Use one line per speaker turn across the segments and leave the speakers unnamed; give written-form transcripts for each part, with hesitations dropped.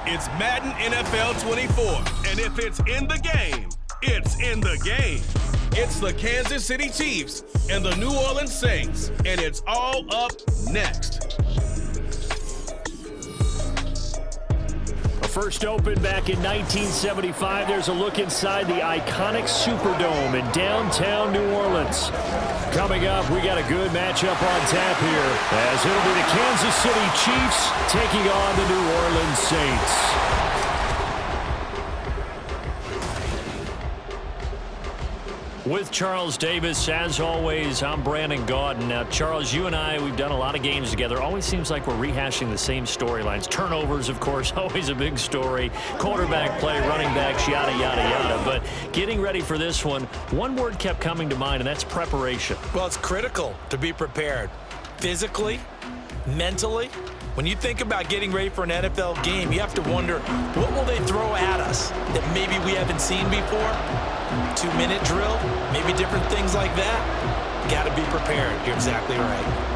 It's Madden NFL 24, and if it's in the game, it's in the game. It's the Kansas City Chiefs and the New Orleans Saints, and it's all up next.
First opened back in 1975. There's a look inside the iconic Superdome in downtown New Orleans. Coming up, we got a good matchup on tap here, as it'll be the Kansas City Chiefs taking on the New Orleans Saints. With Charles Davis, as always, I'm Brandon Gaudin. Now, Charles, you and I, we've done a lot of games together. Always seems like we're rehashing the same storylines. Turnovers, of course, always a big story. Quarterback play, running backs, yada, yada, yada. But getting ready for this one word kept coming to mind, and that's preparation.
Well, it's critical to be prepared. Physically, mentally. When you think about getting ready for an NFL game, you have to wonder, what will they throw at us that maybe we haven't seen before? 2-minute drill, maybe different things like that. Got to be prepared. You're exactly right.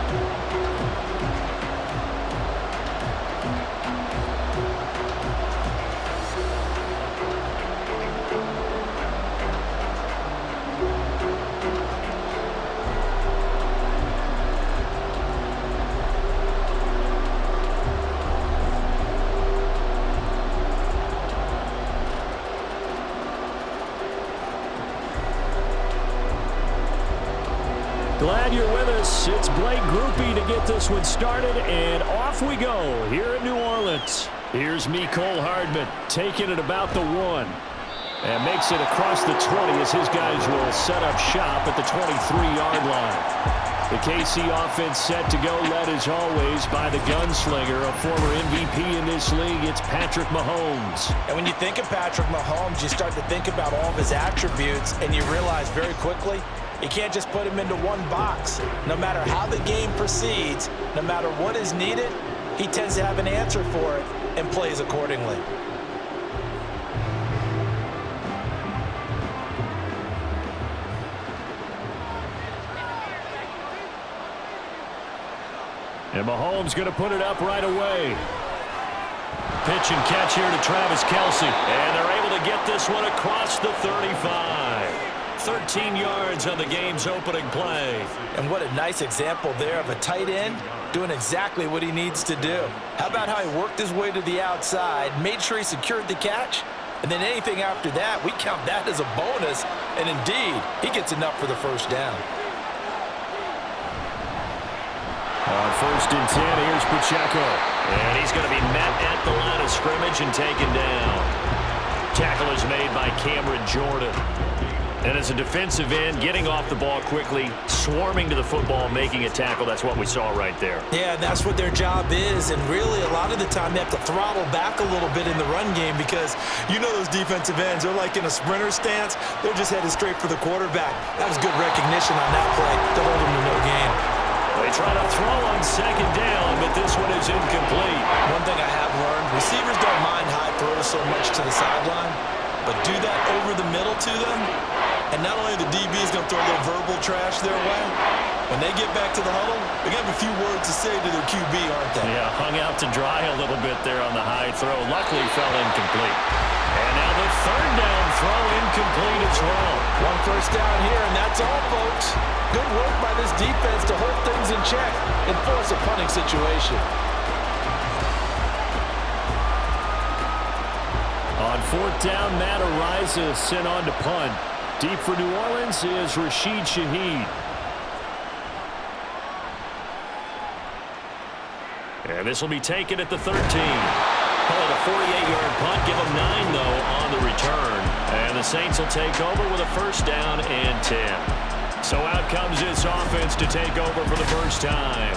Glad you're with us. It's Blake Groupie to get this one started, and off we go here in New Orleans. Here's Mecole Hardman taking it about the 1 and makes it across the 20 as his guys will set up shop at the 23-yard line. The KC offense set to go, led as always by the gunslinger, a former MVP in this league. It's Patrick Mahomes.
And when you think of Patrick Mahomes, you start to think about all of his attributes, and you realize very quickly, you can't just put him into one box. No matter how the game proceeds, no matter what is needed, he tends to have an answer for it and plays accordingly.
And Mahomes going to put it up right away. Pitch and catch here to Travis Kelce. And they're able to get this one across the 35. 13 yards on the game's opening play.
And what a nice example there of a tight end doing exactly what he needs to do. How about how he worked his way to the outside, made sure he secured the catch, and then anything after that, we count that as a bonus. And indeed, he gets enough for the first down.
On 1st and 10, here's Pacheco. And he's going to be met at the line of scrimmage and taken down. Tackle is made by Cameron Jordan. And as a defensive end, getting off the ball quickly, swarming to the football, making a tackle, that's what we saw right there.
Yeah, that's what their job is. And really, a lot of the time, they have to throttle back a little bit in the run game because you know those defensive ends, they're like in a sprinter stance. They're just headed straight for the quarterback. That was good recognition on that play to hold him to no gain.
They try to throw on 2nd down, but this one is incomplete.
One thing I have learned, receivers don't mind high throws so much to the sideline, but do that over the middle to them, and not only the DB's going to throw a little verbal trash their way, when they get back to the huddle, they got a few words to say to their QB, aren't they?
Yeah, hung out to dry a little bit there on the high throw. Luckily fell incomplete. And now the 3rd down throw incomplete as well.
1 first down here, and that's all, folks. Good work by this defense to hold things in check and force a punting situation.
On 4th down, Matt Araiza sent on to punt. Deep for New Orleans is Rashid Shaheed. And this will be taken at the 13. Call it a 48-yard punt. Give them 9, though, on the return. And the Saints will take over with a 1st down and 10. So out comes this offense to take over for the first time.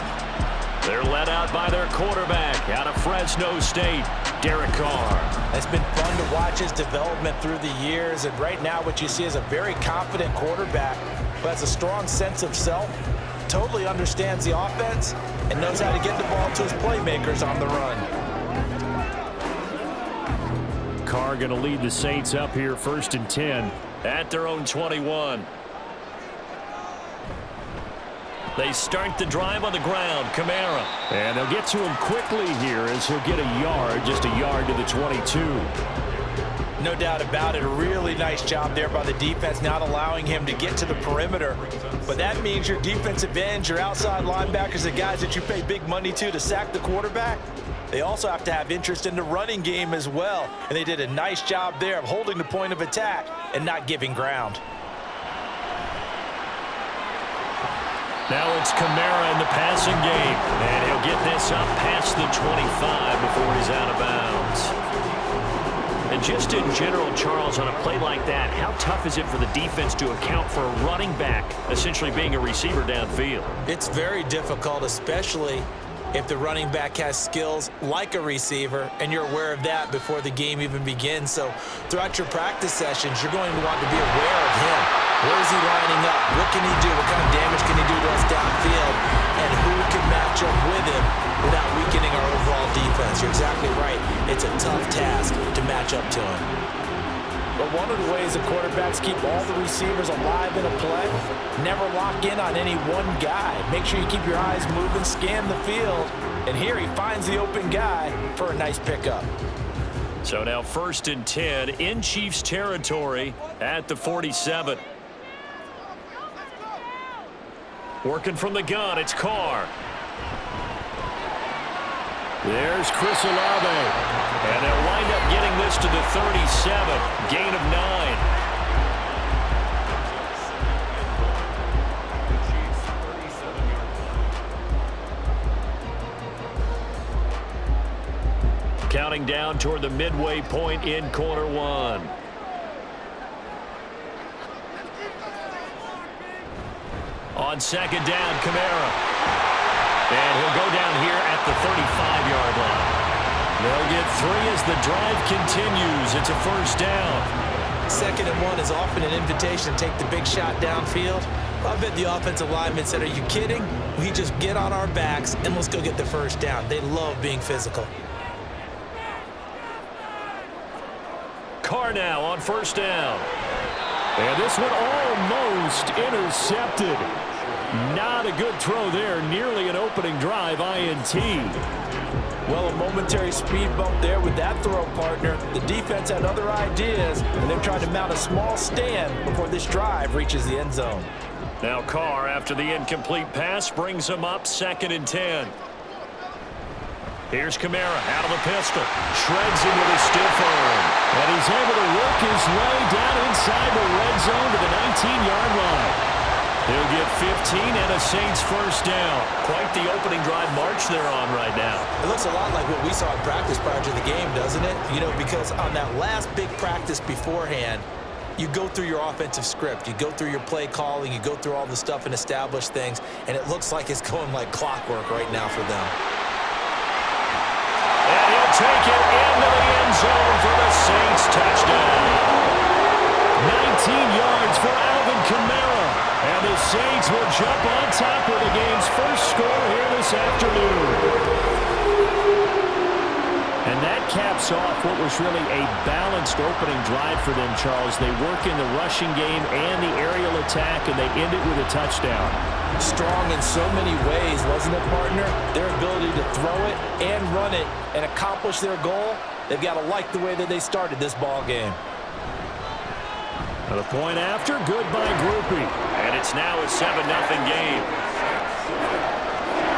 They're led out by their quarterback out of Fresno State, Derek Carr.
It's been fun to watch his development through the years, and right now what you see is a very confident quarterback who has a strong sense of self, totally understands the offense, and knows how to get the ball to his playmakers on the run.
Carr going to lead the Saints up here 1st and 10 at their own 21. They start the drive on the ground. Kamara. And they'll get to him quickly here as he'll get a yard, just a yard to the 22.
No doubt about it. A really nice job there by the defense, not allowing him to get to the perimeter. But that means your defensive ends, your outside linebackers, the guys that you pay big money to sack the quarterback, they also have to have interest in the running game as well. And they did a nice job there of holding the point of attack and not giving ground.
Now it's Kamara in the passing game. And he'll get this up past the 25 before he's out of bounds. And just in general, Charles, on a play like that, how tough is it for the defense to account for a running back essentially being a receiver downfield?
It's very difficult, especially if the running back has skills like a receiver, and you're aware of that before the game even begins. So throughout your practice sessions, you're going to want to be aware of him. Where is he lining up? What can he do? What kind of damage can he do to us downfield? And who can match up with him without weakening our overall defense? You're exactly right. It's a tough task to match up to him. But one of the ways the quarterbacks keep all the receivers alive in a play, never lock in on any one guy. Make sure you keep your eyes moving, scan the field, and here he finds the open guy for a nice pickup.
So now 1st and 10 in Chiefs territory at the 47. Working from the gun, it's Carr. There's Chris Olave. And they'll wind up getting this to the 37. Gain of 9. Counting down toward the midway point in quarter one. On 2nd down, Kamara. And he'll go down here at the 35-yard line. They'll get 3 as the drive continues. It's a 1st down.
2nd and 1 is often an invitation to take the big shot downfield. I bet the offensive linemen said, are you kidding? We just get on our backs and let's go get the 1st down. They love being physical.
Carr now on 1st down. And this one almost intercepted. Not a good throw there. Nearly an opening drive INT.
Well, a momentary speed bump there with that throw, partner. The defense had other ideas, and they're trying to mount a small stand before this drive reaches the end zone.
Now Carr, after the incomplete pass, brings him up 2nd and 10. Here's Kamara out of the pistol. Shreds him with a stiff arm. And he's able to work his way down inside the red zone to the 19-yard line. He'll get 15 and a Saints 1st down. Quite the opening drive march they're on right now.
It looks a lot like what we saw in practice prior to the game, doesn't it? You know, because on that last big practice beforehand, you go through your offensive script. You go through your play calling. You go through all the stuff and establish things. And it looks like it's going like clockwork right now for them.
And he'll take it into the end zone for the Saints touchdown. 19 yards for Alvin Kamara. And the Saints will jump on top with the game's first score here this afternoon. And that caps off what was really a balanced opening drive for them, Charles. They work in the rushing game and the aerial attack, and they end it with a touchdown.
Strong in so many ways, wasn't it, partner? Their ability to throw it and run it and accomplish their goal, they've got to like the way that they started this ball game.
The point after, good by Groupie. And it's now a 7-0 game.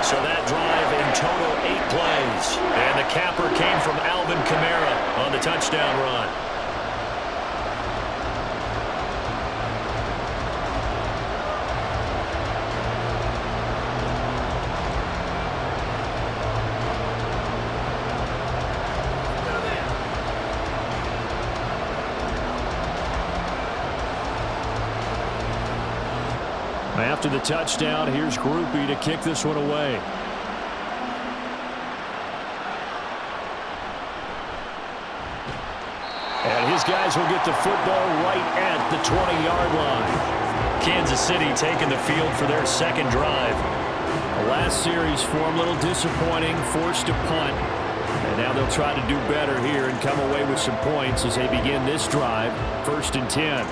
So that drive in total 8 plays. And the capper came from Alvin Kamara on the touchdown run. After the touchdown, here's Groupie to kick this one away. And his guys will get the football right at the 20-yard line. Kansas City taking the field for their second drive. The last series for them, a little disappointing, forced to punt. And now they'll try to do better here and come away with some points as they begin this drive, 1st and 10.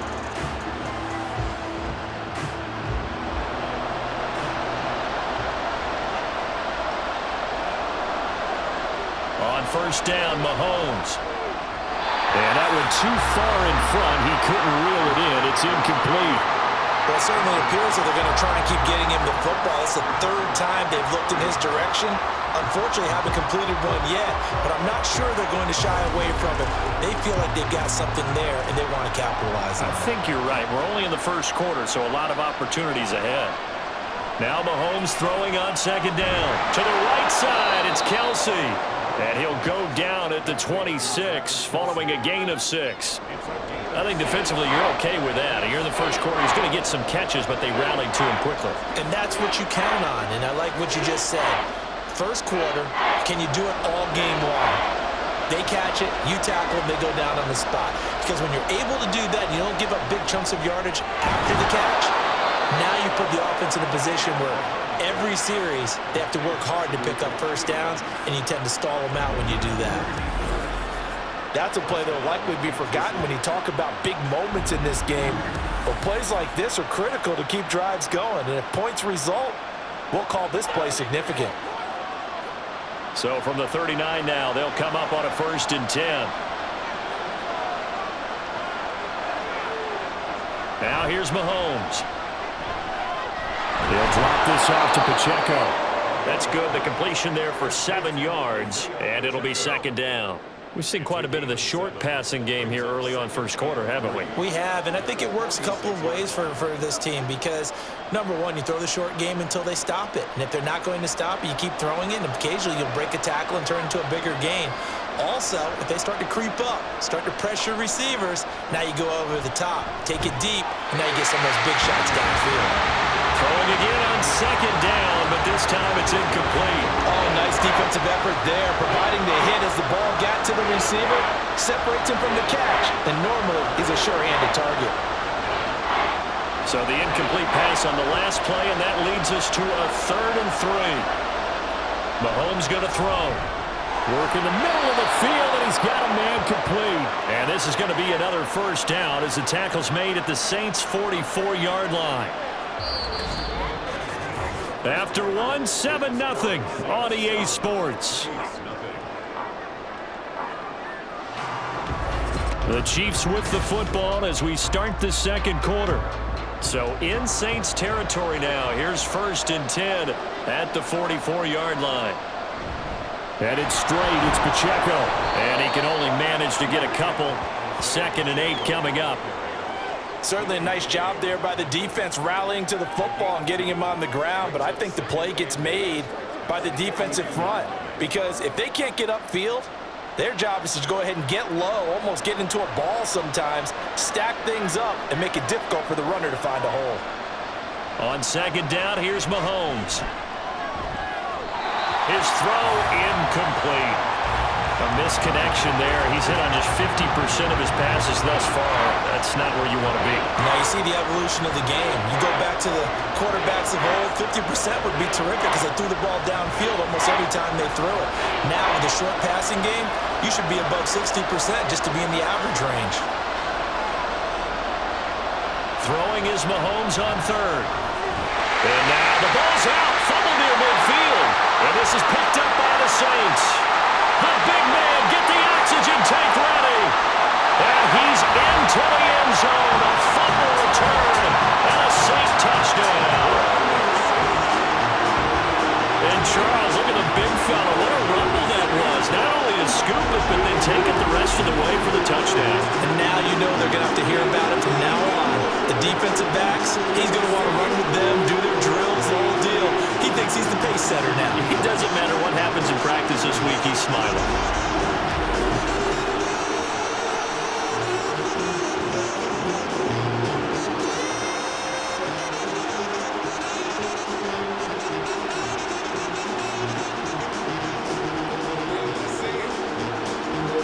first down, Mahomes. And that went too far in front. He couldn't reel it in. It's incomplete.
Well, it certainly appears that they're going to try and keep getting him the football. It's the third time they've looked in his direction. Unfortunately, haven't completed one yet, but I'm not sure they're going to shy away from it. They feel like they've got something there, and they want to capitalize on it.
I think you're right. We're only in the first quarter, so a lot of opportunities ahead. Now Mahomes throwing on second down. To the right side, it's Kelsey. And he'll go down at the 26, following a gain of 6. I think defensively you're okay with that. Here in the first quarter, he's going to get some catches, but they rallied to him quickly.
And that's what you count on, and I like what you just said. First quarter, can you do it all game long? They catch it, you tackle them, they go down on the spot. Because when you're able to do that, you don't give up big chunks of yardage after the catch, now you put the offense in a position where every series they have to work hard to pick up first downs, and you tend to stall them out when you do that.
That's a play that will likely be forgotten when you talk about big moments in this game. But plays like this are critical to keep drives going, and if points result, we'll call this play significant.
So from the 39 now, they'll come up on a 1st and 10. Now here's Mahomes. He'll drop this off to Pacheco. That's good. The completion there for 7 yards, and it'll be 2nd down. We've seen quite a bit of the short passing game here early on first quarter, haven't we?
We have, and I think it works a couple of ways for this team because, number one, you throw the short game until they stop it. And if they're not going to stop it, you keep throwing it, and occasionally you'll break a tackle and turn into a bigger gain. Also, if they start to creep up, start to pressure receivers, now you go over the top, take it deep, and now you get some of those big shots downfield.
Throwing again on 2nd down, but this time it's incomplete.
Oh, nice defensive effort there, providing the hit as the ball got to the receiver, separates him from the catch, and normally he's a sure-handed target.
So the incomplete pass on the last play, and that leads us to a 3rd and 3. Mahomes going to throw. Work in the middle of the field, and he's got a man complete. And this is going to be another first down as the tackle's made at the Saints' 44-yard line. After one, 7-0 on EA Sports. The Chiefs with the football as we start the second quarter. So in Saints territory now. Here's 1st and 10 at the 44-yard line. Headed straight, it's Pacheco. And he can only manage to get a couple. 2nd and 8 coming up.
Certainly a nice job there by the defense rallying to the football and getting him on the ground, but I think the play gets made by the defensive front because if they can't get upfield, their job is to go ahead and get low, almost get into a ball sometimes, stack things up, and make it difficult for the runner to find a hole.
On 2nd down, here's Mahomes. His throw incomplete. A misconnection there. He's hit on just 50% of his passes thus far. That's not where you want to be.
Now you see the evolution of the game. You go back to the quarterbacks of old, 50% would be terrific because they threw the ball downfield almost every time they threw it. Now with the short passing game, you should be above 60% just to be in the average range.
Throwing is Mahomes on 3rd. And now the ball's out. Fumble near midfield. And this is picked up by the Saints. The big man, get the oxygen tank ready. And he's into the end zone. A fumble return and a Saint touchdown. And Charles, look at the big fella. What a rumble that was. Not only to scoop it, but then take it the rest of the way for the touchdown.
And now you know they're going to have to hear about it from now on. The defensive backs, he's going to want to run with them, do their drills, the whole deal. He thinks he's the pace setter now.
It doesn't matter what happens in practice this week, he's smiling.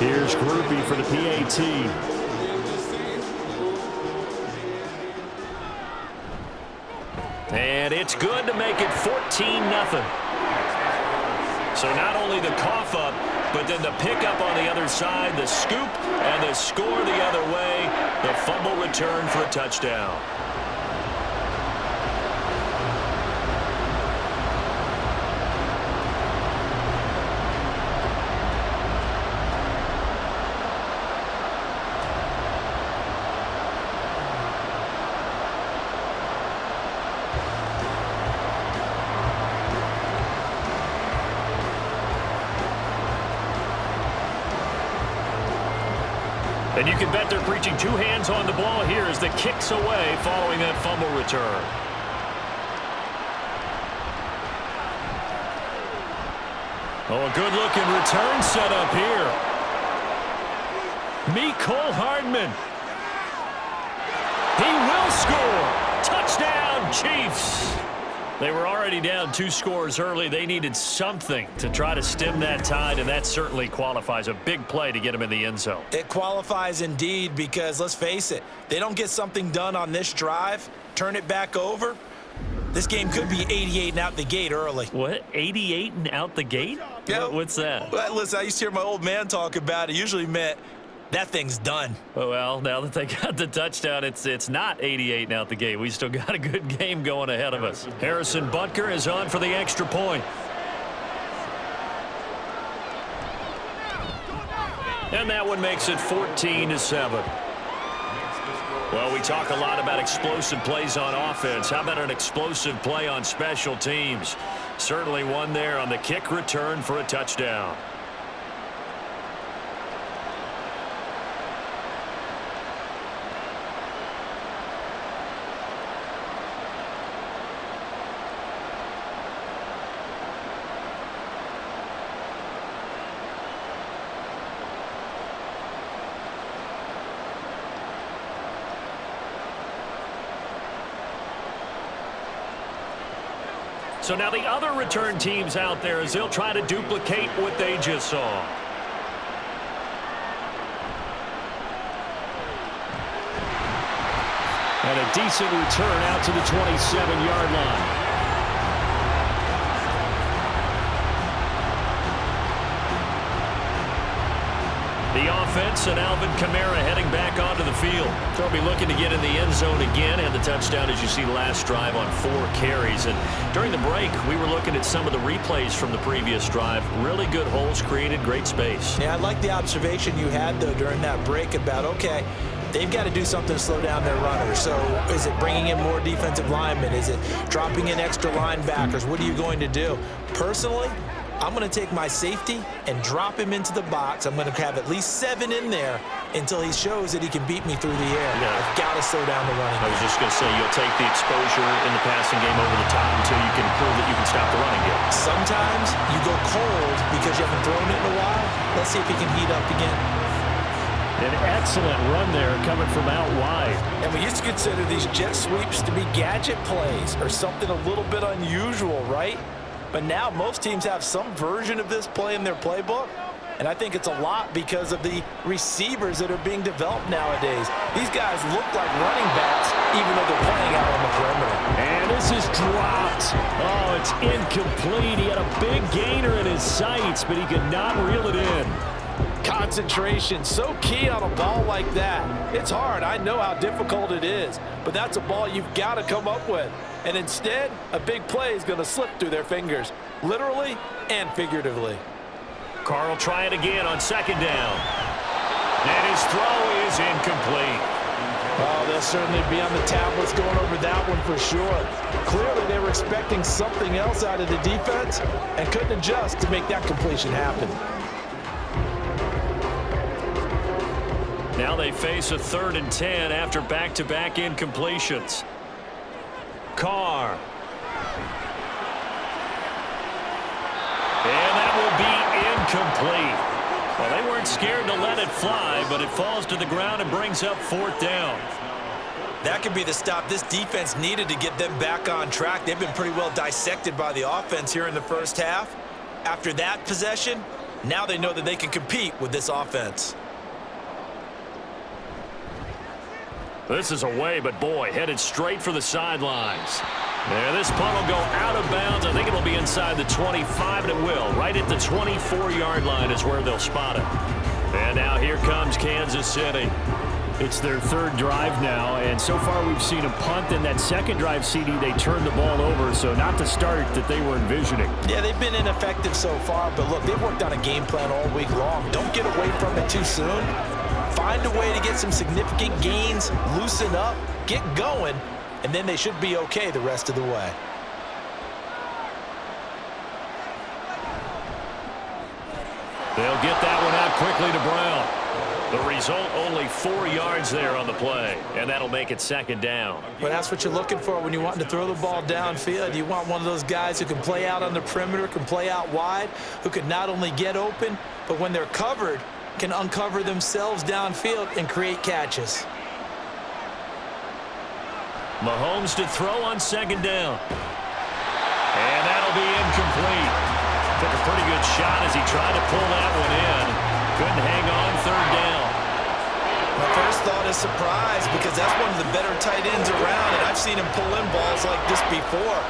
Here's Groupie for the PAT. And it's good to make it 14-0. So not only the cough up, but then the pickup on the other side, the scoop, and the score the other way, the fumble return for a touchdown. And you can bet they're preaching two hands on the ball here as the kick's away following that fumble return. Oh, a good-looking return set up here. Cole Hardman. He will score. Touchdown, Chiefs. They were already down 2 scores early. They needed something to try to stem that tide, and that certainly qualifies. A big play to get them in the end zone.
It qualifies indeed because, let's face it, they don't get something done on this drive, turn it back over, this game could be 88 and out the gate early.
What? 88 and out the gate?
Yeah.
What's that?
Well, listen, I used to hear my old man talk about it. Usually meant that thing's done.
Well, now that they got the touchdown, it's not 88 and out the gate. We still got a good game going ahead of us. Harrison Butker is on for the extra point. And that one makes it 14-7. Well, we talk a lot about explosive plays on offense. How about an explosive play on special teams? Certainly one there on the kick return for a touchdown. So now the other return teams out there as they'll try to duplicate what they just saw. And a decent return out to the 27-yard line. The offense and Alvin Kamara heading back onto the field. They'll be looking to get in the end zone again, and the touchdown, as you see, last drive on 4 carries. And during the break, we were looking at some of the replays from the previous drive. Really good holes created, great space.
Yeah, I like the observation you had, though, during that break about, okay, they've got to do something to slow down their runners. So is it bringing in more defensive linemen? Is it dropping in extra linebackers? What are you going to do? Personally, I'm going to take my safety and drop him into the box. I'm going to have at least 7 in there until he shows that he can beat me through the air.
Yeah.
I've got to slow down the running.
I was just going to say, you'll take the exposure in the passing game over the top until you can prove that you can stop the running game.
Sometimes you go cold because you haven't thrown it in a while. Let's see if he can heat up again.
An excellent run there coming from out wide.
And we used to consider these jet sweeps to be gadget plays or something a little bit unusual, right? But now most teams have some version of this play in their playbook. And I think it's a lot because of the receivers that are being developed nowadays. These guys look like running backs even though they're playing out on the perimeter.
And this is dropped. Oh, it's incomplete. He had a big gainer in his sights, but he could not reel it in.
Concentration, so key on a ball like that. It's hard. I know how difficult it is, but that's a ball you've got to come up with. And instead, a big play is going to slip through their fingers, literally and figuratively.
Carl try it again on 2nd down. And his throw is incomplete.
Oh, they'll certainly be on the tablets going over that one for sure. Clearly, they were expecting something else out of the defense and couldn't adjust to make that completion happen.
Now they face a 3rd and 10 after back-to-back incompletions. Carr. And that will be incomplete. Well, they weren't scared to let it fly, but it falls to the ground and brings up 4th down.
That could be the stop this defense needed to get them back on track. They've been pretty well dissected by the offense here in the first half. After that possession, now they know that they can compete with this offense.
This is away, but boy, headed straight for the sidelines. There, this punt will go out of bounds. I think it'll be inside the 25, and it will. Right at the 24-yard line is where they'll spot it. And now here comes Kansas City. It's their 3rd drive now, and so far we've seen a punt. In that 2nd drive, CD, they turned the ball over, so not the start that they were envisioning.
Yeah, they've been ineffective so far, but look, they've worked on a game plan all week long. Don't get away from it too soon. Find a way to get some significant gains, loosen up, get going, and then they should be okay the rest of the way.
They'll get that one out quickly to Brown. The result, only 4 yards there on the play, and that'll make it second down.
Well, that's what you're looking for when you want to throw the ball downfield. You want one of those guys who can play out on the perimeter, can play out wide, who can not only get open, but when they're covered, can uncover themselves downfield and create catches.
Mahomes to throw on second down. And that'll be incomplete. Took a pretty good shot as he tried to pull that one in. Couldn't hang on third down.
My first thought is surprise because that's one of the better tight ends around, and I've seen him pull in balls like this before.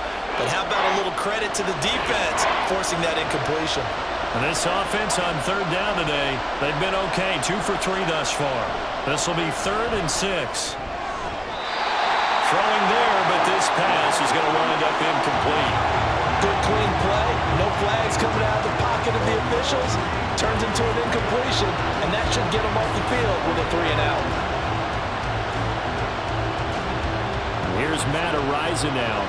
But how about a little credit to the defense forcing that incompletion?
And this offense on third down today, they've been okay, 2 for 3 thus far. This will be 3rd and 6. Throwing there, but this pass is going to wind up incomplete.
Good clean play, no flags coming out of the pocket of the officials. Turns into an incompletion, and that should get them off the field with a 3 and out.
Here's Matt Araiza now.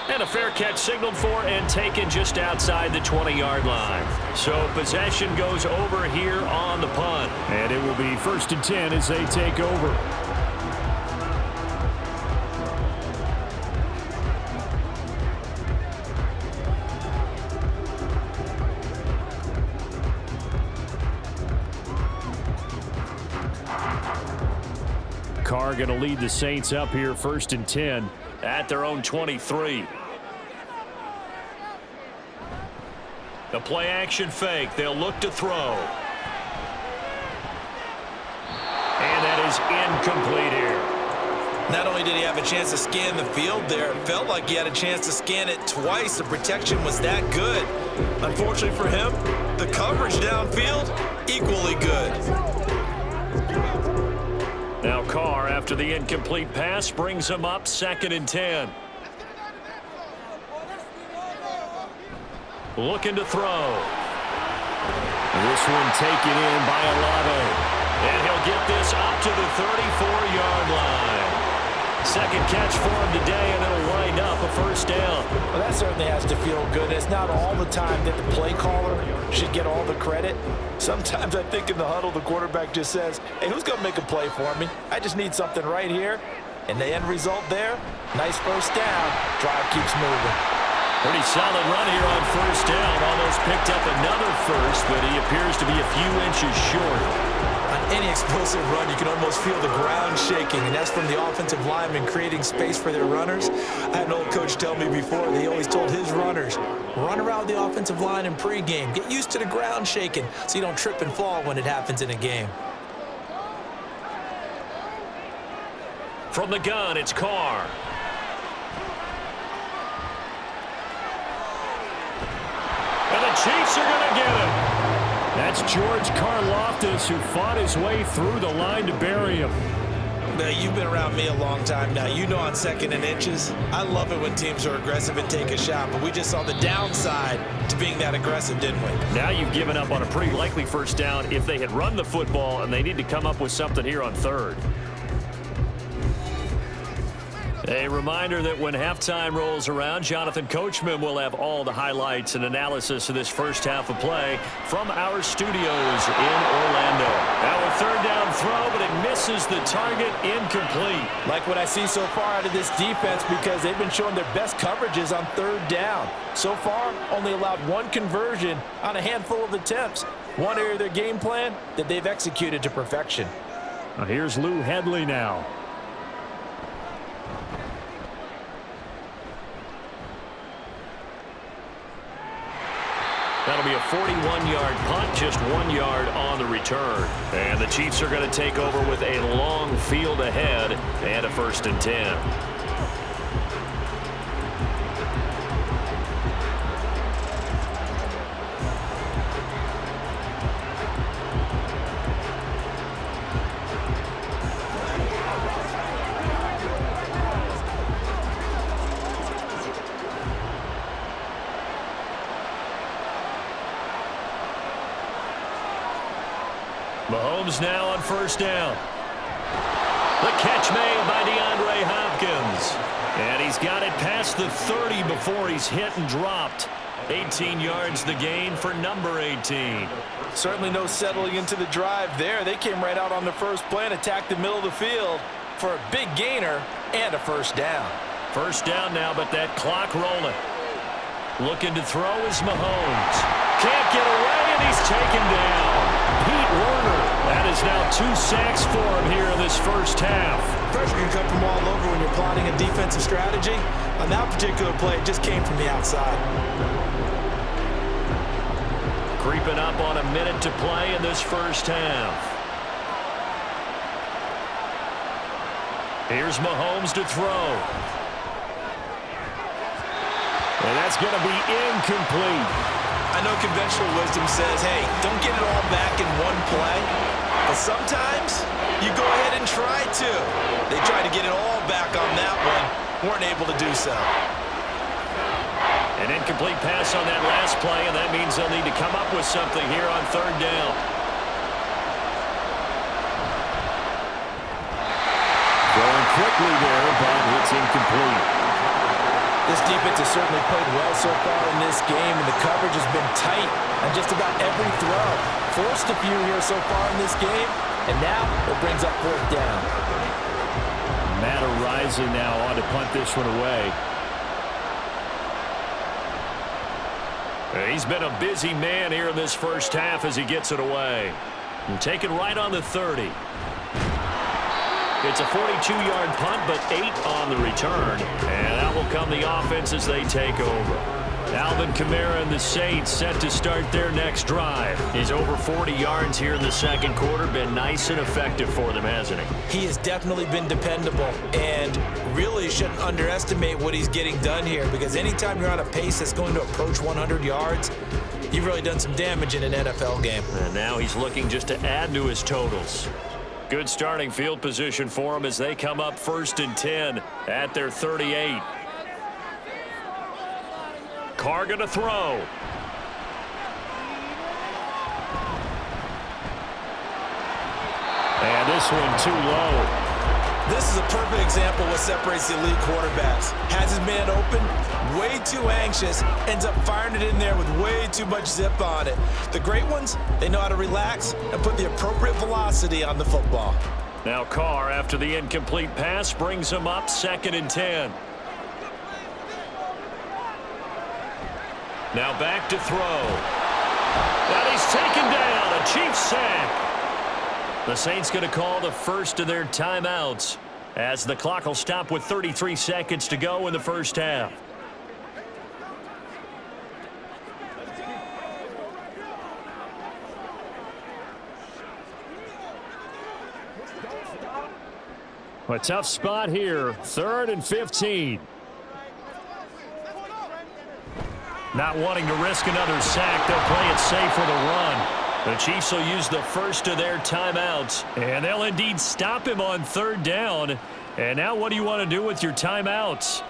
And a fair catch signaled for and taken just outside the 20-yard line. So possession goes over here on the punt. And it will be 1st and 10 as they take over. Carr going to lead the Saints up here 1st and 10 at their own 23. The play action fake. They'll look to throw. And that is incomplete here.
Not only did he have a chance to scan the field there, it felt like he had a chance to scan it twice. The protection was that good. Unfortunately for him, the coverage downfield, equally good.
Now Carr, after the incomplete pass, brings him up 2nd and 10. Looking to throw. This one taken in by Olave. And he'll get this up to the 34-yard line. 2nd catch for him today, and it'll wind up a 1st down.
Well, that certainly has to feel good. It's not all the time that the play caller should get all the credit. Sometimes I think in the huddle, the quarterback just says, hey, who's going to make a play for me? I just need something right here. And the end result there, nice 1st down. Drive keeps moving.
Pretty solid run here on 1st down. Almost picked up another 1st, but he appears to be a few inches short.
On any explosive run, you can almost feel the ground shaking, and that's from the offensive linemen creating space for their runners. I had an old coach tell me before, he always told his runners, run around the offensive line in pregame. Get used to the ground shaking so you don't trip and fall when it happens in a game.
From the gun, it's Carr. And the Chiefs are going to get him. That's George Karlaftis, who fought his way through the line to bury him.
Now, you've been around me a long time now. You know on 2nd and inches, I love it when teams are aggressive and take a shot, but we just saw the downside to being that aggressive, didn't we?
Now you've given up on a pretty likely 1st down if they had run the football, and they need to come up with something here on 3rd. A reminder that when halftime rolls around, Jonathan Coachman will have all the highlights and analysis of this 1st half of play from our studios in Orlando. Now a 3rd down throw, but it misses the target, incomplete.
Like what I see so far out of this defense because they've been showing their best coverages on 3rd down. So far, only allowed 1 conversion on a handful of attempts. One area of their game plan that they've executed to perfection.
Now here's Lou Hedley now. That'll be a 41-yard punt, just 1 yard on the return. And the Chiefs are going to take over with a long field ahead and a 1st and 10. Mahomes now on 1st down. The catch made by DeAndre Hopkins. And he's got it past the 30 before he's hit and dropped. 18 yards the gain for number 18.
Certainly no settling into the drive there. They came right out on the first play and attacked the middle of the field for a big gainer and a first down.
First down now, but that clock rolling. Looking to throw is Mahomes. Can't get away, and he's taken down. Pete Werner. That is now 2 sacks for him here in this first half.
Pressure can come from all over when you're plotting a defensive strategy. On that particular play, it just came from the outside.
Creeping up on a minute to play in this first half. Here's Mahomes to throw. And that's going to be incomplete.
I know conventional wisdom says, hey, don't get it all back in one play. But sometimes you go ahead and try to. They tried to get it all back on that one. Weren't able to do so.
An incomplete pass on that last play, and that means they'll need to come up with something here on third down. Going quickly there, but it's incomplete.
This defense has certainly played well so far in this game, and the coverage has been tight on just about every throw. Forced a few here so far in this game, and now it brings up fourth down.
Matt Rising now on to punt this one away. He's been a busy man here in this first half as he gets it away. And taken right on the 30. It's a 42-yard punt, but 8 on the return. And out will come the offense as they take over. Alvin Kamara and the Saints set to start their next drive. He's over 40 yards here in the second quarter. Been nice and effective for them, hasn't he?
He has definitely been dependable, and really shouldn't underestimate what he's getting done here, because anytime you're on a pace that's going to approach 100 yards, you've really done some damage in an NFL game.
And now he's looking just to add to his totals. Good starting field position for him as they come up 1st and 10 at their 38. Carr going to throw. And this one too low.
This is a perfect example of what separates the elite quarterbacks. Has his man open, way too anxious, ends up firing it in there with way too much zip on it. The great ones, they know how to relax and put the appropriate velocity on the football.
Now Carr, after the incomplete pass, brings him up 2nd and 10. Now back to throw. And he's taken down. A Chiefs sack. The Saints going to call the first of their timeouts as the clock will stop with 33 seconds to go in the first half. A tough spot here. 3rd and 15. Not wanting to risk another sack, they'll play it safe with a run. The Chiefs will use the first of their timeouts, and they'll indeed stop him on 3rd down. And now what do you want to do with your timeouts?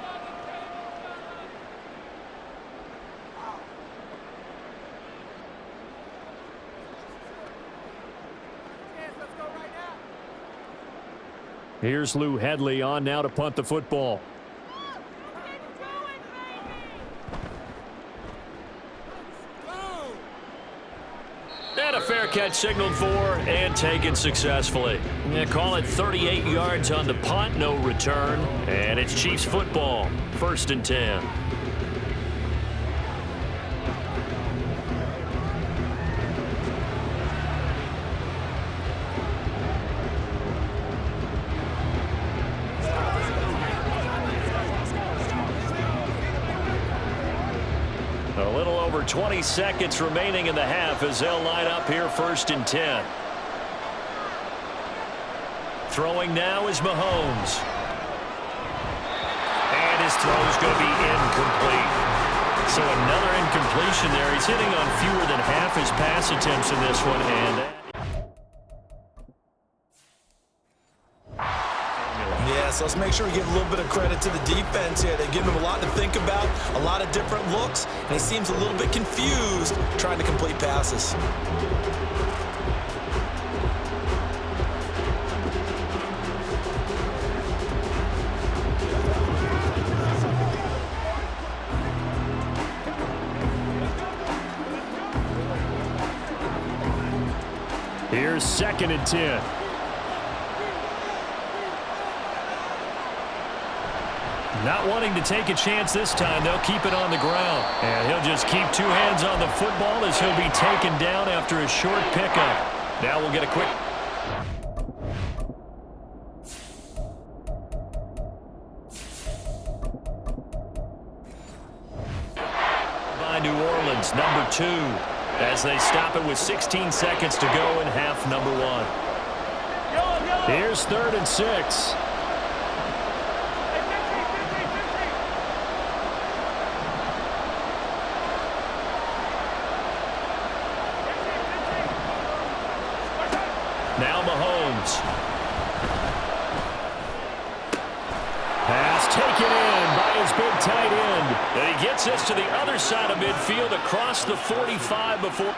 Here's Lou Headley on now to punt the football. And a fair catch signaled for and taken successfully. Yeah, call it 38 yards on the punt, no return. And it's Chiefs football, 1st and 10. A little over 20 seconds remaining in the half as they'll line up here 1st and 10. Throwing now is Mahomes. And his throw's going to be incomplete. So another incompletion there. He's hitting on fewer than half his pass attempts in this one. And
So let's make sure we give a little bit of credit to the defense here. They've given him a lot to think about, a lot of different looks, and he seems a little bit confused trying to complete passes.
Here's 2nd and 10. Not wanting to take a chance this time. They'll keep it on the ground. And he'll just keep 2 hands on the football as he'll be taken down after a short pickup. Now we'll get a quick... by New Orleans, number 2, as they stop it with 16 seconds to go in half number 1. Here's 3rd and 6. Now Mahomes. Pass taken in by his big tight end. And he gets us to the other side of midfield across the 45 before.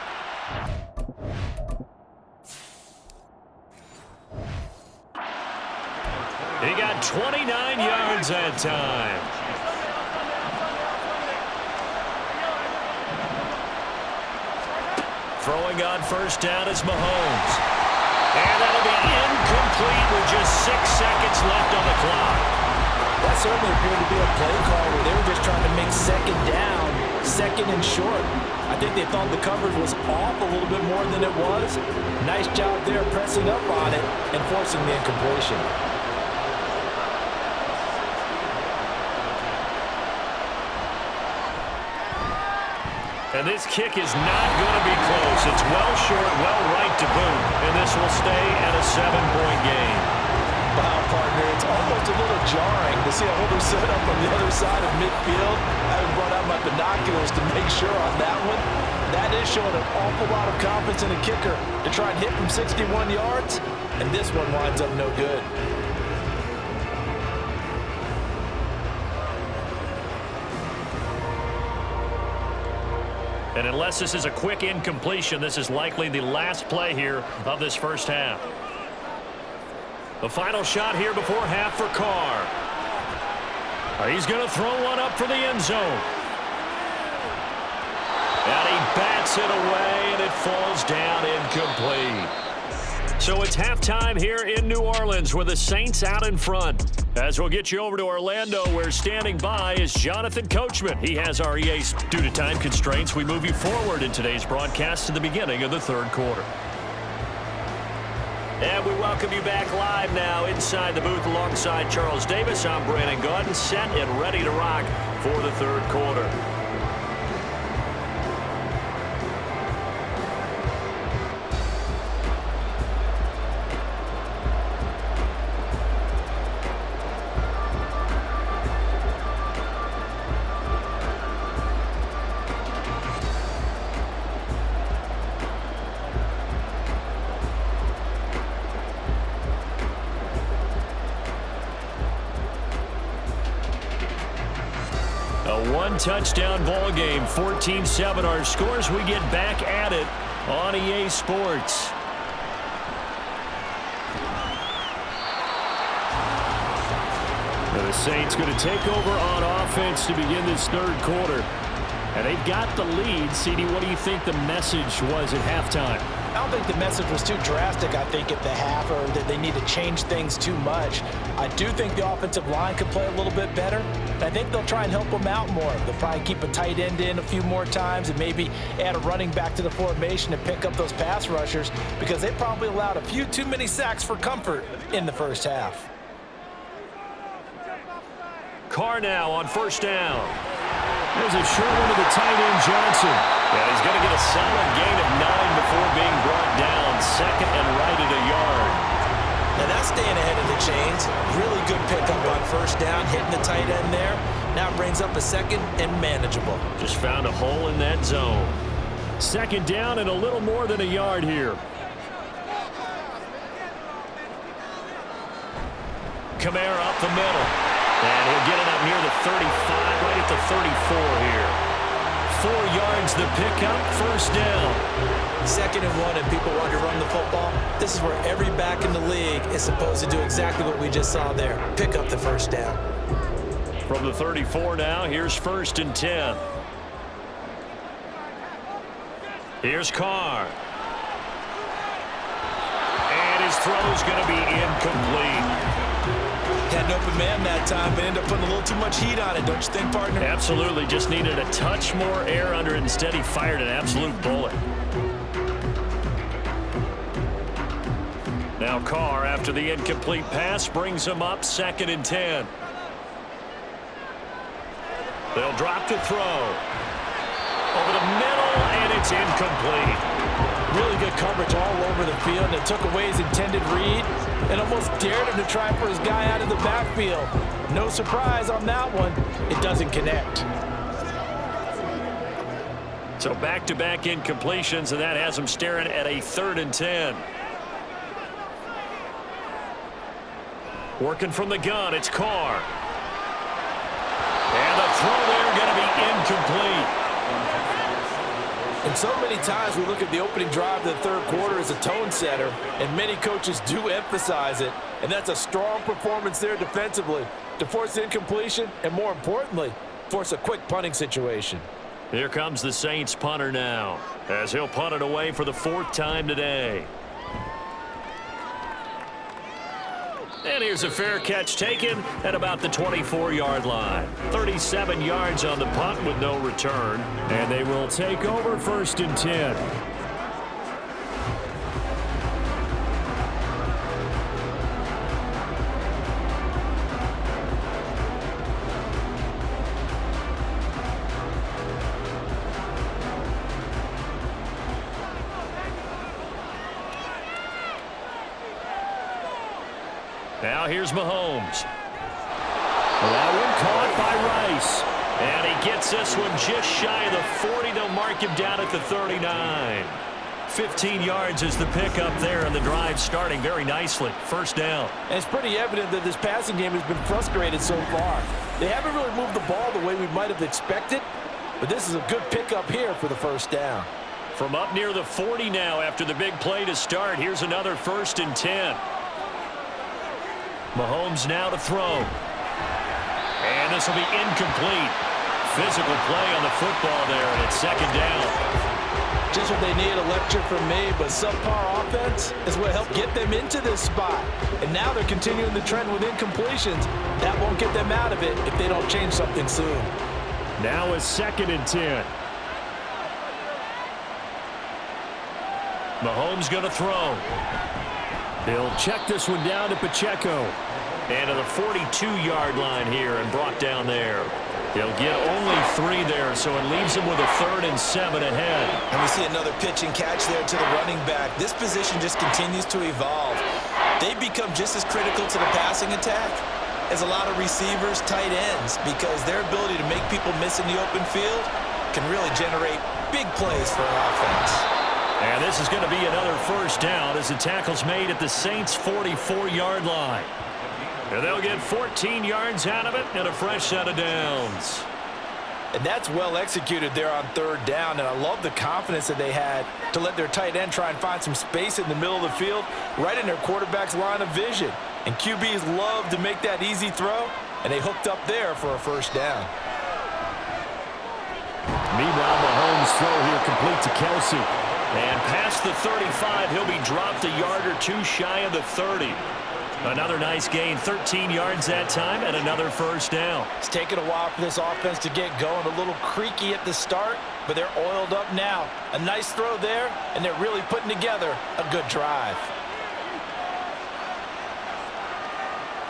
He got 29 yards that time. Throwing on 1st down is Mahomes. And that'll be incomplete with just 6 seconds left on the clock.
That certainly appeared to be a play call where they were just trying to make 2nd down, 2nd and short. I think they thought the coverage was off a little bit more than it was. Nice job there pressing up on it and forcing the incompletion.
And this kick is not going to be close. It's well short, well right to boot. And this will stay at a 7-point game.
Wow, partner, it's almost a little jarring to see a holder set up on the other side of midfield. I haven't brought out my binoculars to make sure on that one. That is showing an awful lot of confidence in a kicker to try and hit from 61 yards. And this one winds up no good.
And unless this is a quick incompletion, this is likely the last play here of this first half. The final shot here before half for Carr. He's going to throw one up for the end zone. And he bats it away, and it falls down incomplete. So it's halftime here in New Orleans with the Saints out in front. As we'll get you over to Orlando, where standing by is Jonathan Coachman. He has our EAs. Due to time constraints, we move you forward in today's broadcast to the beginning of the 3rd quarter. And we welcome you back live now inside the booth alongside Charles Davis. I'm Brandon Gaudin, set and ready to rock for the 3rd quarter. One-touchdown ball game, 14-7 our scores. We get back at it on EA Sports. The Saints going to take over on offense to begin this 3rd quarter. And they've got the lead. CD, what do you think the message was at halftime?
I don't think the message was too drastic, I think, at the half, or that they need to change things too much. I do think the offensive line could play a little bit better. I think they'll try and help them out more. They'll probably keep a tight end in a few more times and maybe add a running back to the formation and pick up those pass rushers, because they probably allowed a few too many sacks for comfort in the first half.
Carr now on 1st down. There's a short one to the tight end, Johnson. And he's going to get a solid gain of 9 before being brought down. 2nd and right at a yard.
Now that's staying ahead of the chains. Really good pickup on 1st down, hitting the tight end there. Now brings up a 2nd and manageable.
Just found a hole in that zone. 2nd down and a little more than a yard here. Kamara up the middle. And he'll get it up near the 35, right at the 34 here. 4 yards the pickup, 1st down.
2nd and 1, and people want to run the football. This is where every back in the league is supposed to do exactly what we just saw there. Pick up the 1st down.
From the 34 now, here's 1st and 10. Here's Carr. throw's going to be incomplete.
Had an open man that time, but ended up putting a little too much heat on it, don't you think, partner?
Absolutely. Just needed a touch more air under it. Instead, he fired an absolute bullet. Now Carr, after the incomplete pass, brings him up 2nd and 10. They'll drop to throw. Over the middle, and it's incomplete.
Really good coverage all over the field, and it took away his intended read and almost dared him to try for his guy out of the backfield. No surprise on that one. It doesn't connect.
So back-to-back incompletions, and that has him staring at a 3rd and 10. Working from the gun, it's Carr. And the throw there going to be incomplete.
And so many times we look at the opening drive of the third quarter as a tone setter, and many coaches do emphasize it, and that's a strong performance there defensively to force incompletion and, more importantly, force a quick punting situation.
Here comes the Saints punter now, as he'll punt it away for the 4th time today. And here's a fair catch taken at about the 24-yard line. 37 yards on the punt with no return. And they will take over 1st and 10. Now here's Mahomes. That one caught by Rice. And he gets this one just shy of the 40. They'll mark him down at the 39. 15 yards is the pickup there, and the drive starting very nicely. 1st down.
And it's pretty evident that this passing game has been frustrated so far. They haven't really moved the ball the way we might have expected, but this is a good pickup here for the 1st down.
From up near the 40 now after the big play to start, here's another 1st and 10. Mahomes now to throw. And this will be incomplete. Physical play on the football there, and it's 2nd down.
Just what they need, a lecture from me, but subpar offense is what helped get them into this spot. And now they're continuing the trend with incompletions. That won't get them out of it if they don't change something soon.
Now is 2nd and 10. Mahomes going to throw. He'll check this one down to Pacheco. And to the 42-yard line here and brought down there. He'll get only 3 there, so it leaves him with a 3rd and 7 ahead.
And we see another pitch and catch there to the running back. This position just continues to evolve. They become just as critical to the passing attack as a lot of receivers, tight ends, because their ability to make people miss in the open field can really generate big plays for an offense.
And this is going to be another 1st down as the tackle's made at the Saints' 44-yard line. And they'll get 14 yards out of it and a fresh set of downs.
And that's well executed there on 3rd down, and I love the confidence that they had to let their tight end try and find some space in the middle of the field, right in their quarterback's line of vision. And QBs love to make that easy throw, and they hooked up there for a 1st down.
Meanwhile, Mahomes' throw here complete to Kelsey. And past the 35, he'll be dropped a yard or 2 shy of the 30. Another nice gain, 13 yards that time, and another 1st down.
It's taken a while for this offense to get going. A little creaky at the start, but they're oiled up now. A nice throw there, and they're really putting together a good drive.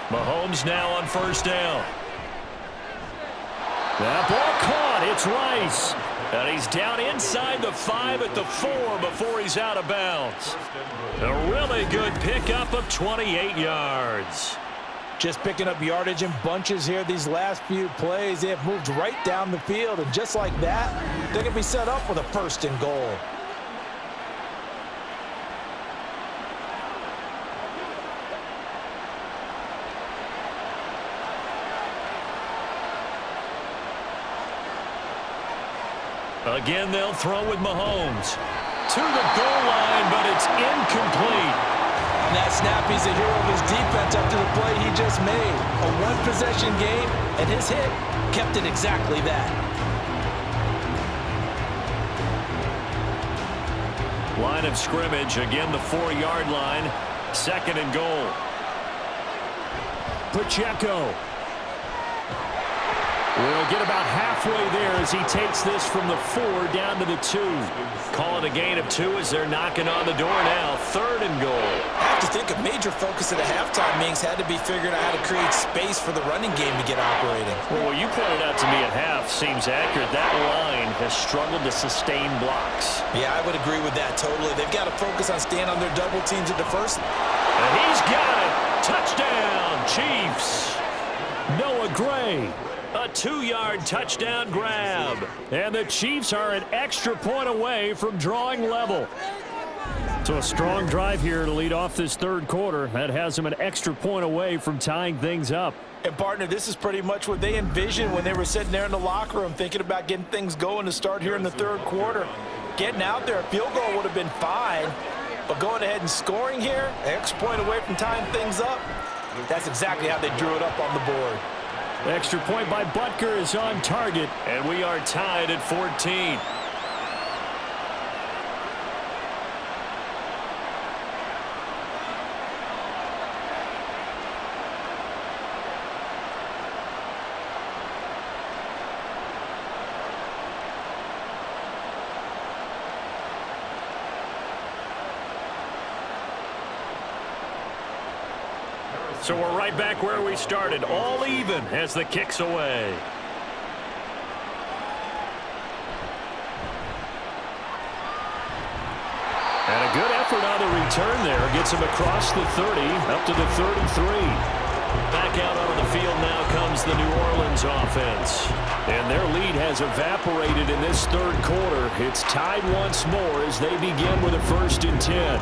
Mahomes now on 1st down. That ball caught. It's Rice. And he's down inside the 5 at the 4 before he's out of bounds. A really good pickup of 28 yards.
Just picking up yardage in bunches here these last few plays. They have moved right down the field, and just like that, they're going to be set up with a 1st and goal.
Again, they'll throw with Mahomes. To the goal line, but it's incomplete.
On that snap, he's the hero of his defense after the play he just made. A one-possession game, and his hit kept it exactly that.
Line of scrimmage, again the 4-yard line. Second and goal. Pacheco will get about halfway there as he takes this from the 4 down to the 2. Call it a gain of 2 as they're knocking on the door now. Third and goal.
I have to think a major focus of the halftime meetings had to be figuring out how to create space for the running game to get operating.
Well, what you pointed out to me at half seems accurate. That line has struggled to sustain blocks.
Yeah, I would agree with that totally. They've got to focus on staying on their double teams at the first.
And he's got it. Touchdown, Chiefs. Noah Gray. A 2-yard touchdown grab. And the Chiefs are an extra point away from drawing level. So a strong drive here to lead off this third quarter. That has them an extra point away from tying things up.
And, partner, this is pretty much what they envisioned when they were sitting there in the locker room thinking about getting things going to start here in the third quarter. Getting out there, a field goal would have been fine. But going ahead and scoring here, an extra point away from tying things up, that's exactly how they drew it up on the board.
Extra point by Butker is on target, and we are tied at 14. So we're right back where we started, all even as the kick's away. And a good effort on the return there. Gets him across the 30, up to the 33. Back out onto the field now comes the New Orleans offense. And their lead has evaporated in this third quarter. It's tied once more as they begin with a 1st and 10.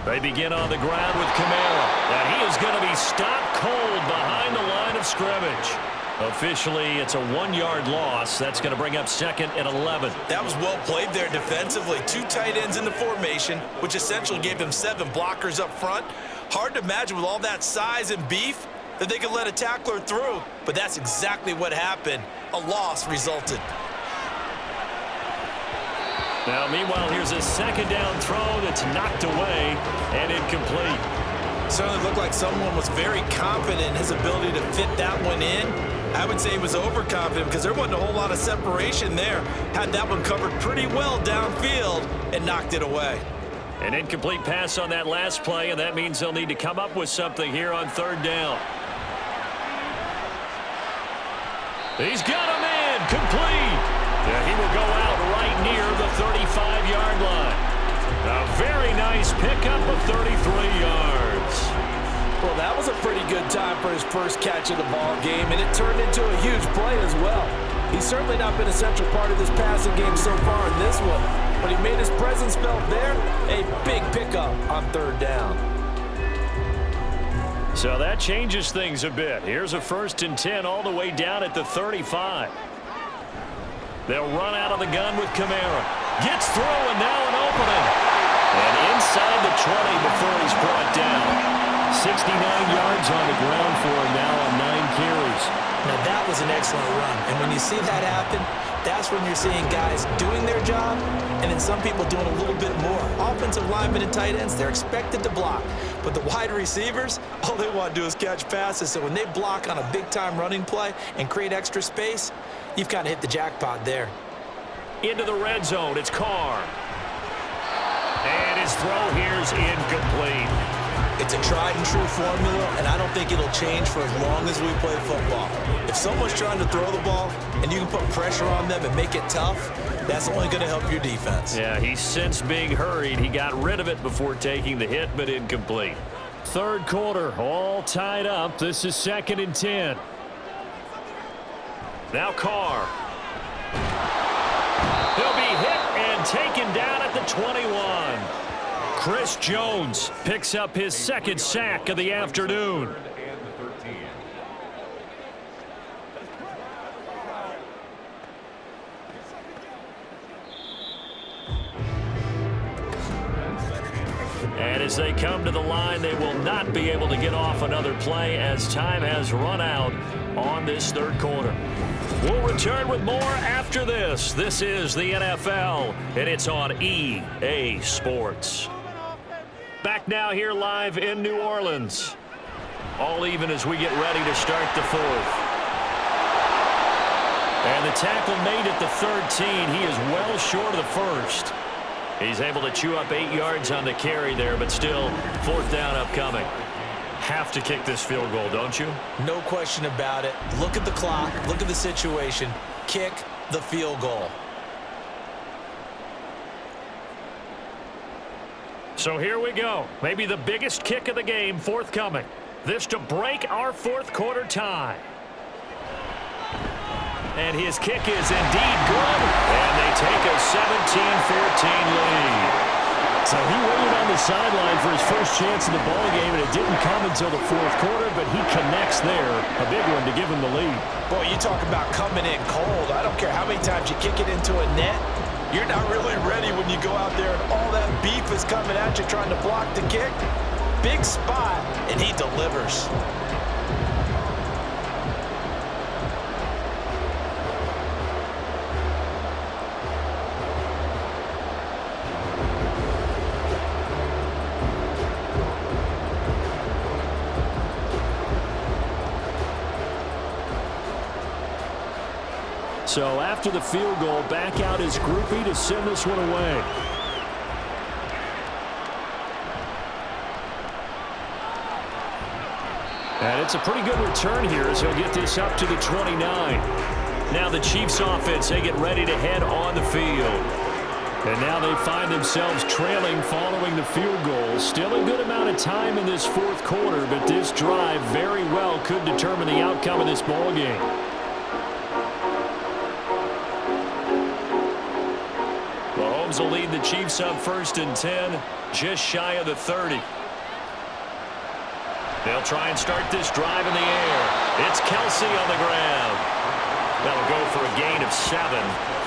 They begin on the ground with Kamara. And he is going to be stopped cold behind the line of scrimmage. Officially, it's a 1-yard loss. That's going to bring up 2nd and 11.
That was well played there defensively. 2 tight ends in the formation, which essentially gave them 7 blockers up front. Hard to imagine with all that size and beef that they could let a tackler through. But that's exactly what happened. A loss resulted.
Now, meanwhile, here's a 2nd down throw that's knocked away and incomplete.
Certainly looked like someone was very confident in his ability to fit that one in. I would say he was overconfident because there wasn't a whole lot of separation there. Had that one covered pretty well downfield and knocked it away.
An incomplete pass on that last play, and that means they'll need to come up with something here on 3rd down. He's got him in, complete. Yeah, he will go out right near the 35-yard line. A very nice pickup of 33 yards.
Well, that was a pretty good time for his first catch of the ball game, and it turned into a huge play as well. He's certainly not been a central part of this passing game so far in this one, but he made his presence felt there. A big pickup on 3rd down.
So that changes things a bit. Here's a 1st and 10 all the way down at the 35. They'll run out of the gun with Kamara. Gets through, and now an opening. And inside the 20 before he's brought down. 69 yards on the ground for him now on 9 carries.
Now, that was an excellent run. And when you see that happen, that's when you're seeing guys doing their job and then some people doing a little bit more. Offensive linemen and tight ends, they're expected to block. But the wide receivers, all they want to do is catch passes. So when they block on a big-time running play and create extra space, you've kind of hit the jackpot there.
Into the red zone, it's Carr. And his throw here's incomplete.
It's a tried-and-true formula, and I don't think it'll change for as long as we play football. If someone's trying to throw the ball and you can put pressure on them and make it tough, that's only going to help your defense.
Yeah, he's since being hurried. He got rid of it before taking the hit, but incomplete. 3rd quarter, all tied up. This is 2nd and 10. Now Carr. He'll be hit and taken down at the 21. Chris Jones picks up his 2nd sack of the afternoon. And as they come to the line, they will not be able to get off another play as time has run out on this third quarter. We'll return with more after this. This is the NFL, and it's on EA Sports. Back now here live in New Orleans. All even as we get ready to start the fourth. And the tackle made at the 13. He is well short of the first. He's able to chew up 8 yards on the carry there, but still fourth down upcoming. Have to kick this field goal, don't you?
No question about it. Look at the clock. Look at the situation. Kick the field goal.
So here we go. Maybe the biggest kick of the game forthcoming. This to break our fourth quarter tie. And his kick is indeed good. And they take a 17-14 lead.
So he waited on the sideline for his first chance in the ball game, and it didn't come until the fourth quarter, but he connects there. A big one to give him the lead.
Boy, you talk about coming in cold. I don't care how many times you kick it into a net. You're not really ready when you go out there and all that beef is coming at you trying to block the kick. Big spot, and he delivers.
So after the field goal, back out is Groupie to send this one away. And it's a pretty good return here as he'll get this up to the 29. Now the Chiefs offense, they get ready to head on the field. And now they find themselves trailing following the field goal. Still a good amount of time in this fourth quarter, but this drive very well could determine the outcome of this ball game. Mahomes will lead the Chiefs up 1st and 10, just shy of the 30. They'll try and start this drive in the air. It's Kelsey on the ground. That'll go for a gain of 7,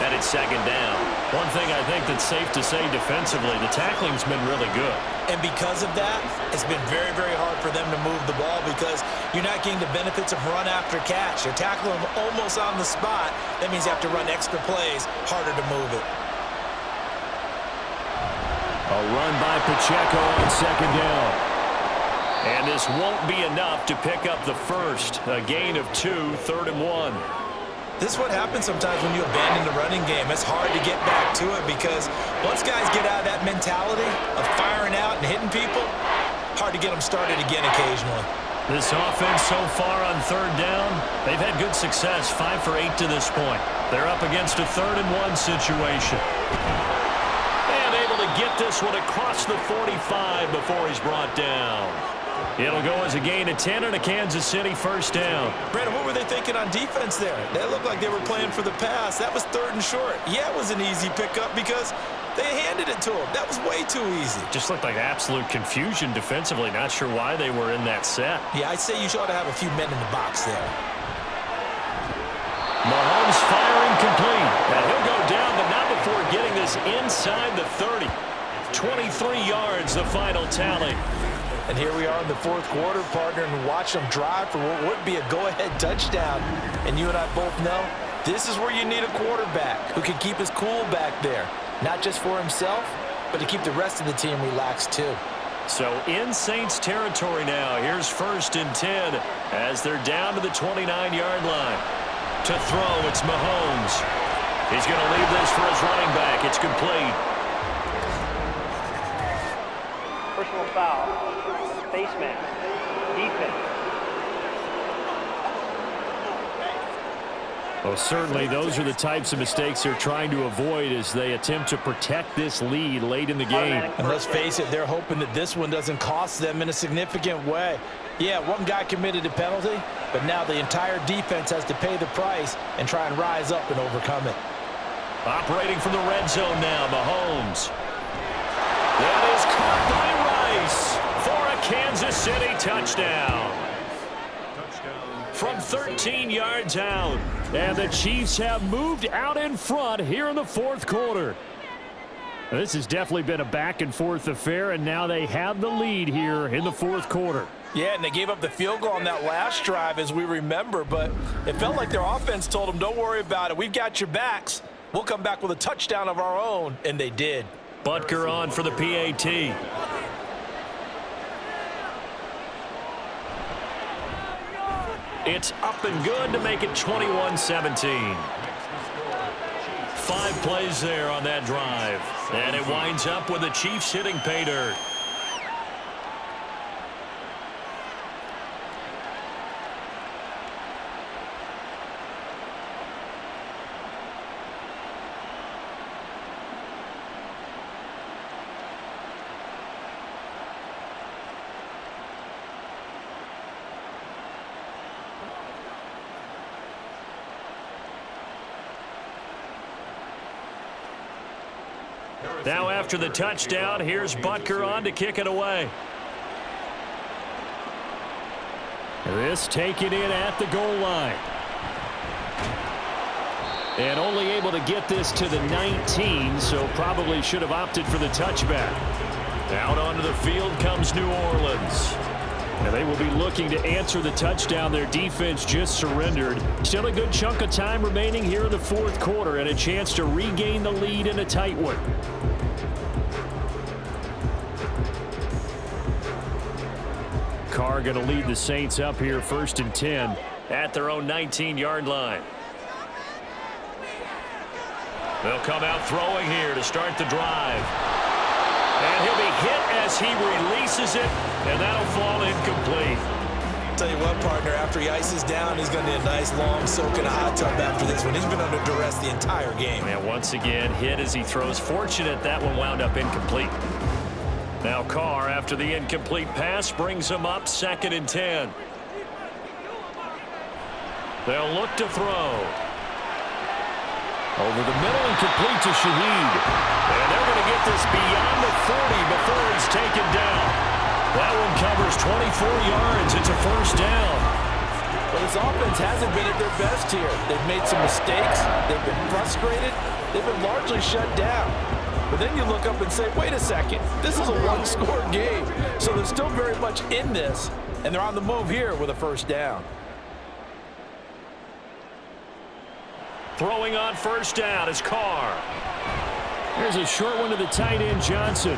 and it's 2nd down. One thing I think that's safe to say defensively, the tackling's been really good.
And because of that, it's been very, very hard for them to move the ball because you're not getting the benefits of run after catch. You're tackling them almost on the spot. That means you have to run extra plays, harder to move it.
A run by Pacheco on 2nd down.
And this won't be enough to pick up the first. A gain of 2, 3rd and 1.
This is what happens sometimes when you abandon the running game. It's hard to get back to it because once guys get out of that mentality of firing out and hitting people, hard to get them started again occasionally.
This offense so far on 3rd down, they've had good success, 5 for 8 to this point. They're up against a 3rd and 1 situation. And able to get this one across the 45 before he's brought down. It'll go as a gain of 10 and a Kansas City 1st down.
Brandon, what were they thinking on defense there? They looked like they were playing for the pass. That was 3rd and short. Yeah, it was an easy pickup because they handed it to him. That was way too easy.
Just looked like absolute confusion defensively. Not sure why they were in that set.
Yeah, I'd say you ought to have a few men in the box there.
Mahomes firing complete. And he'll go down, but not before getting this inside the 30. 23 yards, the final tally.
And here we are in the fourth quarter, partner, and watch them drive for what would be a go-ahead touchdown. And you and I both know this is where you need a quarterback who can keep his cool back there. Not just for himself, but to keep the rest of the team relaxed too.
So in Saints territory now. Here's 1st and 10 as they're down to the 29-yard line. To throw, it's Mahomes. He's going to leave this for his running back. It's complete.
Personal foul. Face mask. Defense.
Well, certainly those are the types of mistakes they're trying to avoid as they attempt to protect this lead late in the game.
And let's face it, they're hoping that this one doesn't cost them in a significant way. Yeah, one guy committed a penalty, but now the entire defense has to pay the price and try and rise up and overcome it.
Operating from the red zone now, Mahomes. That is caught by Rice for a Kansas City touchdown. From 13 yards out.
And the Chiefs have moved out in front here in the fourth quarter.
This has definitely been a back-and-forth affair, and now they have the lead here in the fourth quarter.
Yeah, and they gave up the field goal on that last drive, as we remember, but it felt like their offense told them, don't worry about it. We've got your backs. We'll come back with a touchdown of our own, and they did.
Butker on for the PAT. It's up and good to make it 21-17. 5 plays there on that drive. And it winds up with the Chiefs hitting pay dirt. Now after the touchdown, here's Butker on to kick it away.
This taken in at the goal line. And only able to get this to the 19, so probably should have opted for the touchback.
Out onto the field comes New Orleans.
And they will be looking to answer the touchdown their defense just surrendered. Still a good chunk of time remaining here in the fourth quarter and a chance to regain the lead in a tight one. Carr going to lead the Saints up here 1st and 10
at their own 19-yard line. They'll come out throwing here to start the drive. And he'll be hit as he releases it, and that'll fall incomplete.
Tell you what, partner, after he ices down, he's going to need a nice long soak in a hot tub after this one. He's been under duress the entire game.
And once again, hit as he throws. Fortunate that one wound up incomplete. Now Carr, after the incomplete pass, brings him up 2nd and 10. They'll look to throw.
Over the middle and complete to Shaheed.
And they're going to get this beyond the 40 before it's taken down. That one covers 24 yards. It's a 1st down.
But this offense hasn't been at their best here. They've made some mistakes. They've been frustrated. They've been largely shut down. But then you look up and say, wait a second, this is a one-score game. So they're still very much in this, and they're on the move here with a 1st down.
Throwing on 1st down is Carr.
Here's a short one to the tight end, Johnson.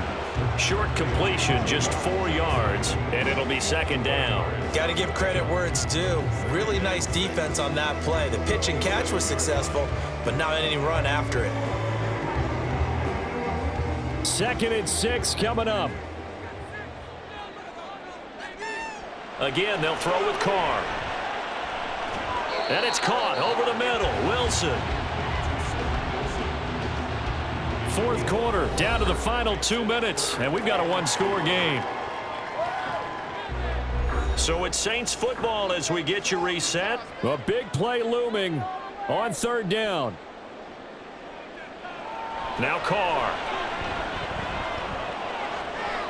Short completion, just 4 yards, and it'll be 2nd down.
Got to give credit where it's due. Really nice defense on that play. The pitch and catch was successful, but not any run after it.
2nd and 6 coming up.
Again, they'll throw with Carr. And it's caught over the middle. Wilson.
4th quarter, down to the final 2 minutes, and we've got a one-score game.
So it's Saints football as we get you reset.
A big play looming on 3rd down.
Now Carr.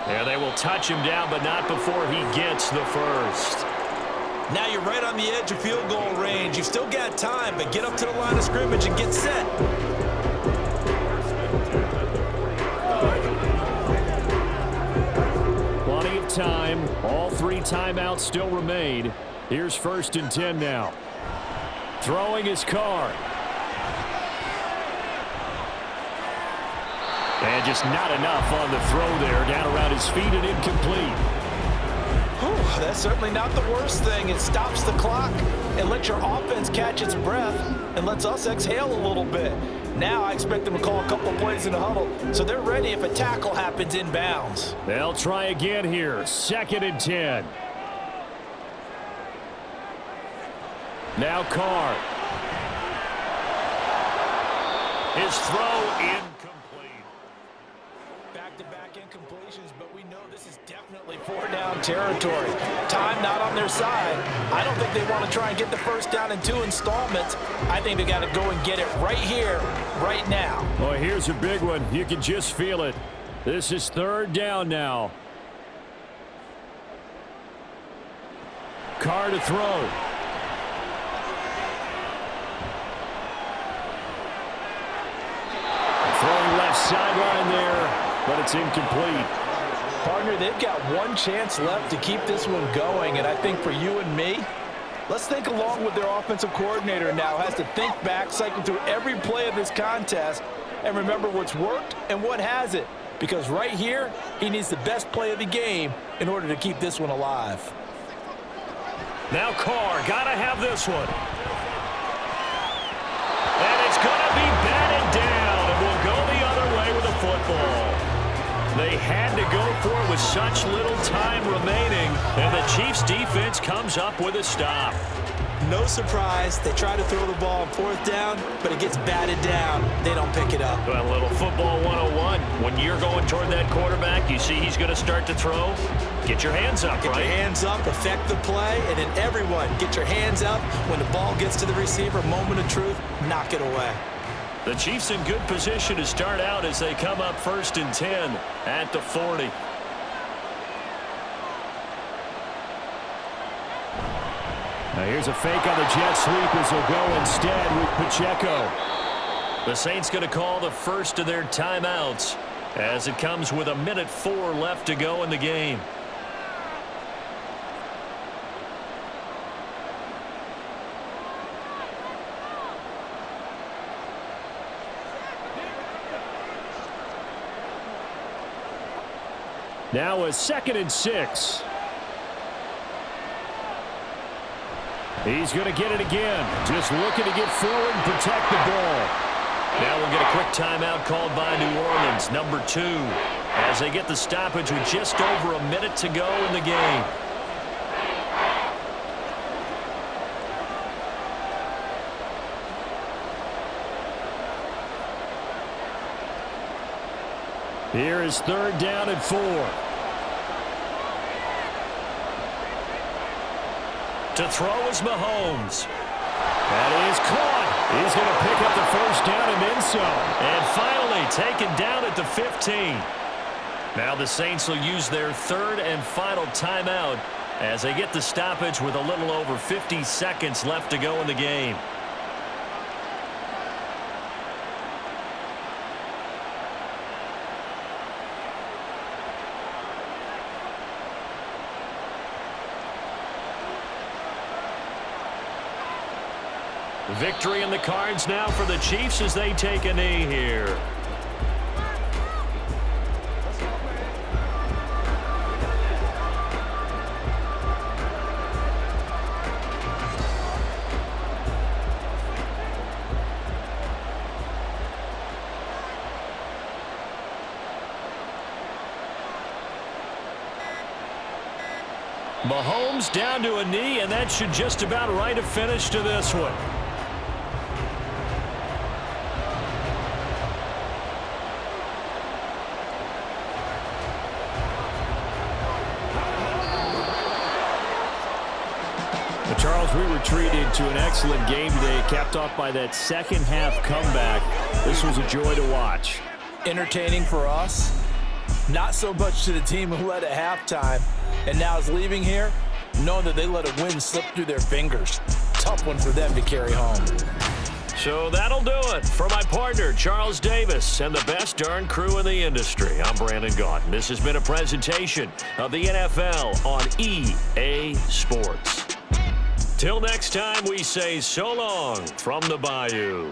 And they will touch him down, but not before he gets the 1st.
Now you're right on the edge of field goal range. You've still got time, but get up to the line of scrimmage and get set.
Plenty of time. All 3 timeouts still remain. Here's 1st and 10 now. Throwing is Carr. And just not enough on the throw there. Down around his feet and incomplete.
Whew, that's certainly not the worst thing. It stops the clock and lets your offense catch its breath and lets us exhale a little bit. Now I expect them to call a couple plays in the huddle, so they're ready if a tackle happens inbounds.
They'll try again here. 2nd and 10. Now Carr.
His throw incomplete.
Back-to-back incompletions, but we know this is definitely 4-down territory. Time not on their side. I don't think they want to try and get the 1st down in 2 installments. I think they got to go and get it right here, right now.
Oh, here's a big one. You can just feel it. This is 3rd down now. Carr to throw. Throwing left sideline there, but it's incomplete.
Partner, they've got one chance left to keep this one going, and I think for you and me, let's think along with their offensive coordinator now. Has to think back, cycle through every play of this contest, and remember what's worked and what hasn't. Because right here, he needs the best play of the game in order to keep this one alive.
Now Carr, gotta have this one. And it's gonna be batted down, and we'll go the other way with the football. They had to go for it with such little time remaining, and the Chiefs defense comes up with a stop.
No surprise, they try to throw the ball on 4th down, but it gets batted down. They don't pick it up.
Well, a little football 101. When you're going toward that quarterback, you see he's going to start to throw. Get your hands up,
Get
right?
your hands up, affect the play, and then everyone get your hands up. When the ball gets to the receiver, moment of truth, knock it away.
The Chiefs in good position to start out as they come up 1st and 10 at the 40. Now here's a fake on the jet sweep as they'll go instead with Pacheco. The Saints going to call the first of their timeouts as it comes with 1:04 left to go in the game. Now a 2nd and 6. He's going to get it again. Just looking to get forward and protect the ball. Now we'll get a quick timeout called by New Orleans, number 2, as they get the stoppage with just over a minute to go in the game. Here is 3rd down and 4. To throw is Mahomes. That is caught. He's going to pick up the 1st down and then some. And finally taken down at the 15. Now the Saints will use their 3rd and final timeout as they get the stoppage with a little over 50 seconds left to go in the game. Victory in the cards now for the Chiefs as they take a knee here. Mahomes down to a knee, and that should just about write a finish to this one. Charles, we were treated to an excellent game today, capped off by that second-half comeback. This was a joy to watch.
Entertaining for us, not so much to the team who led at halftime, and now is leaving here knowing that they let a win slip through their fingers. Tough one for them to carry home.
So that'll do it for my partner, Charles Davis, and the best darn crew in the industry. I'm Brandon Gaudin. This has been a presentation of the NFL on EA Sports. Till next time, we say so long from the Bayou.